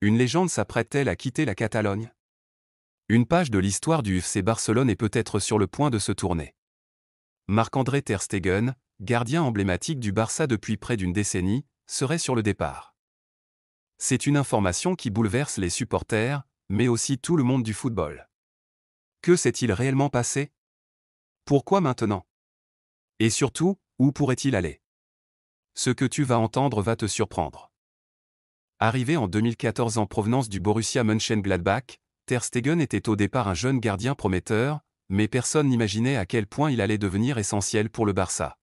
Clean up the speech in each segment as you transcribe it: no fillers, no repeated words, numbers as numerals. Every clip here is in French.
Une légende s'apprête-t-elle à quitter la Catalogne? Une page de l'histoire du FC Barcelone est peut-être sur le point de se tourner. Marc-André ter Stegen, gardien emblématique du Barça depuis près d'une décennie, serait sur le départ. C'est une information qui bouleverse les supporters, mais aussi tout le monde du football. Que s'est-il réellement passé? Pourquoi maintenant? Et surtout, où pourrait-il aller? Ce que tu vas entendre va te surprendre. Arrivé en 2014 en provenance du Borussia Mönchengladbach, ter Stegen était au départ un jeune gardien prometteur, mais personne n'imaginait à quel point il allait devenir essentiel pour le Barça.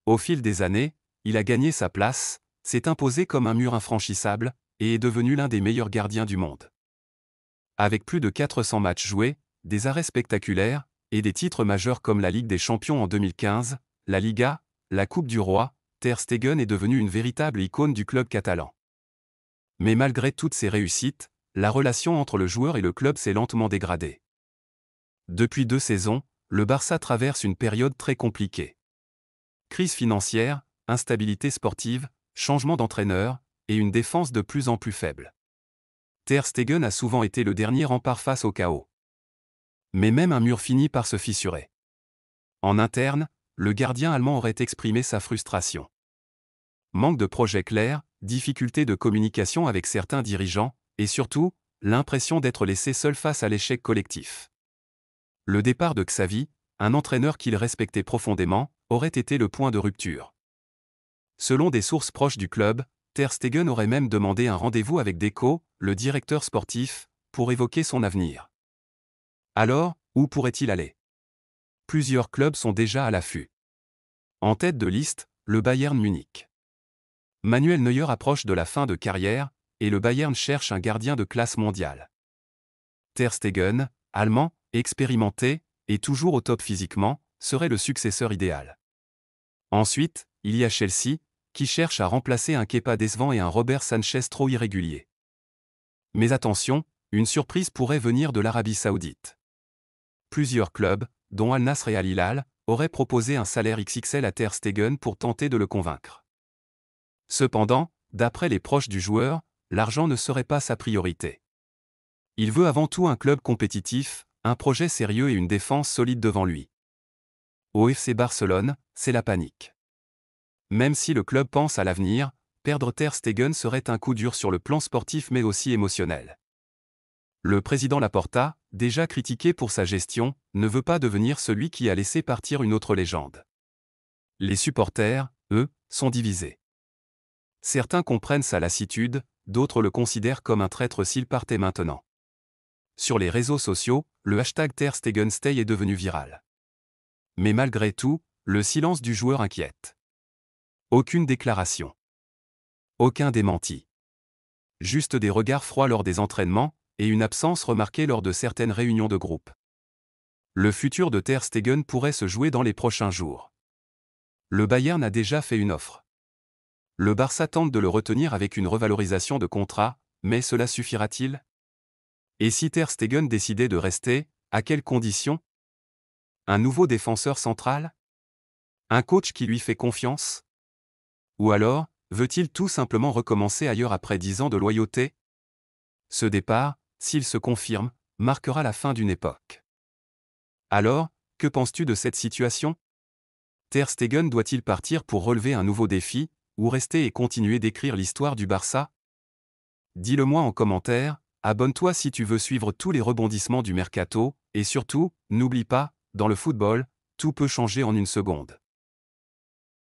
Au fil des années, il a gagné sa place, s'est imposé comme un mur infranchissable, et est devenu l'un des meilleurs gardiens du monde. Avec plus de 400 matchs joués, des arrêts spectaculaires, et des titres majeurs comme la Ligue des Champions en 2015, la Liga, la Coupe du Roi, ter Stegen est devenu une véritable icône du club catalan. Mais malgré toutes ces réussites, la relation entre le joueur et le club s'est lentement dégradée. Depuis 2 saisons, le Barça traverse une période très compliquée. Crise financière, instabilité sportive, changement d'entraîneur, et une défense de plus en plus faible. Ter Stegen a souvent été le dernier rempart face au chaos. Mais même un mur finit par se fissurer. En interne, le gardien allemand aurait exprimé sa frustration. Manque de projet clair, difficulté de communication avec certains dirigeants, et surtout, l'impression d'être laissé seul face à l'échec collectif. Le départ de Xavi, un entraîneur qu'il respectait profondément, aurait été le point de rupture. Selon des sources proches du club, ter Stegen aurait même demandé un rendez-vous avec Deco, le directeur sportif, pour évoquer son avenir. Alors, où pourrait-il aller? Plusieurs clubs sont déjà à l'affût. En tête de liste, le Bayern Munich. Manuel Neuer approche de la fin de carrière, et le Bayern cherche un gardien de classe mondiale. Ter Stegen, allemand, expérimenté, et toujours au top physiquement, serait le successeur idéal. Ensuite, il y a Chelsea, qui cherche à remplacer un Kepa décevant et un Robert Sanchez trop irrégulier. Mais attention, une surprise pourrait venir de l'Arabie Saoudite. Plusieurs clubs, dont Al Nassr et Al Hilal, auraient proposé un salaire XXL à ter Stegen pour tenter de le convaincre. Cependant, d'après les proches du joueur, l'argent ne serait pas sa priorité. Il veut avant tout un club compétitif, un projet sérieux et une défense solide devant lui. Au FC Barcelone, c'est la panique. Même si le club pense à l'avenir, perdre ter Stegen serait un coup dur sur le plan sportif mais aussi émotionnel. Le président Laporta, déjà critiqué pour sa gestion, ne veut pas devenir celui qui a laissé partir une autre légende. Les supporters, eux, sont divisés. Certains comprennent sa lassitude, d'autres le considèrent comme un traître s'il partait maintenant. Sur les réseaux sociaux, le hashtag ter Stegen Stay est devenu viral. Mais malgré tout, le silence du joueur inquiète. Aucune déclaration. Aucun démenti. Juste des regards froids lors des entraînements, et une absence remarquée lors de certaines réunions de groupe. Le futur de ter Stegen pourrait se jouer dans les prochains jours. Le Bayern a déjà fait une offre. Le Barça tente de le retenir avec une revalorisation de contrat, mais cela suffira-t-il? Et si ter Stegen décidait de rester, à quelles conditions? Un nouveau défenseur central? Un coach qui lui fait confiance? Ou alors, veut-il tout simplement recommencer ailleurs après 10 ans de loyauté? Ce départ, s'il se confirme, marquera la fin d'une époque. Alors, que penses-tu de cette situation? Ter Stegen doit-il partir pour relever un nouveau défi, ou rester et continuer d'écrire l'histoire du Barça? Dis-le-moi en commentaire, abonne-toi si tu veux suivre tous les rebondissements du mercato, et surtout, n'oublie pas, dans le football, tout peut changer en une seconde.